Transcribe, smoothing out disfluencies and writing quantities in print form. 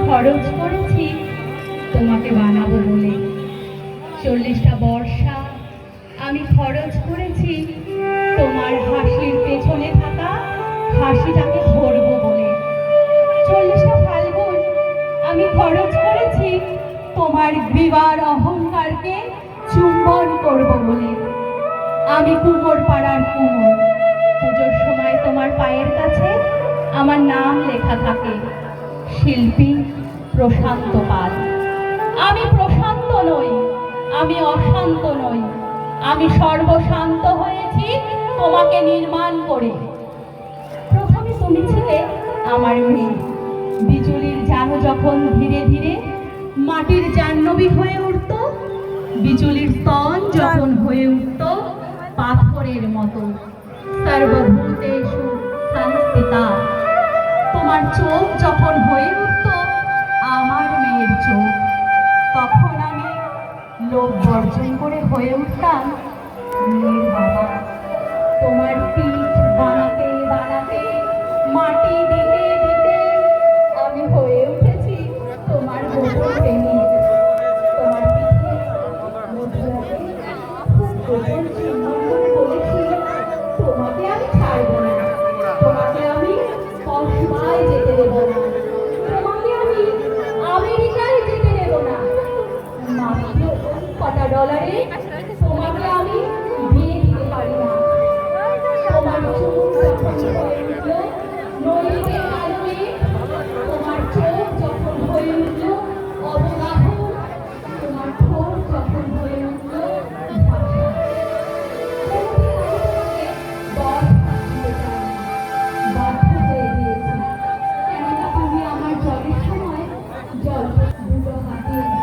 খরচ করেছি তোমাকে বানাবো বলে। 40টা বর্ষা আমি খরচ করেছি তোমার হাসির পেছনে থাকা হাসিটাকে ধরবো বলে। 40টা ফাল্গুন আমি খরচ করেছি তোমার গ্রীবার অহংকারকে চুম্বন করব বলে। আমি কুমোর পাড়ার কুমোর, পুজোর সময় তোমার পায়ের কাছে আমার নাম লেখা থাকে, শিল্পী প্রশান্ত পাল। আমি প্রশান্ত নই, আমি অশান্ত নই, আমি সর্বশান্ত হয়েছি তোমাকে নির্মাণ করে। প্রথমে তুমি ছিলে আমার মেয়ে, বিজুলির জানো যখন ধীরে ধীরে মাটির জাহ্নবী হয়ে উঠত, বিজুলির স্তন যখন হয়ে উঠত পাথরের মতো, সর্বভূতেষু সংস্থিতা। তোমার চোখ যখন হয়ে উঠত আমার মেয়ের চোখ, তখন আমি লোভ বর্জন করে হয়ে উঠতাম মেয়ের বাবা। তোমার পিঠ বানাতে বানাতে, মাটি দিতে দিতে আমি হয়ে উঠেছি তোমার গোপন প্রেমিক। তোমার পিঠে মধ্যরাতে খুব গোপন চুম্বন করে বলেছি, তোমাকে আমি ছাড়বো না, তোমাকে আমি কসবায় যেতে দেবো না, তোমাকে আমি আমেরিকায় যেতে দেবো না। মাত্র কটা ডলারে তোমাকে আমি বিয়ে দিতে পারি না। তোমার চোখ যখন হয়ে উঠল নদীতে আলোয়, তোমার চোখ যখন হয়ে উঠল অবগাহ, তোমার ঠোঁট যখন হয়ে উঠল ভাষা, বাধ্য হয়ে গিয়েছি। কেননা তুমি আমার জলের সময় জল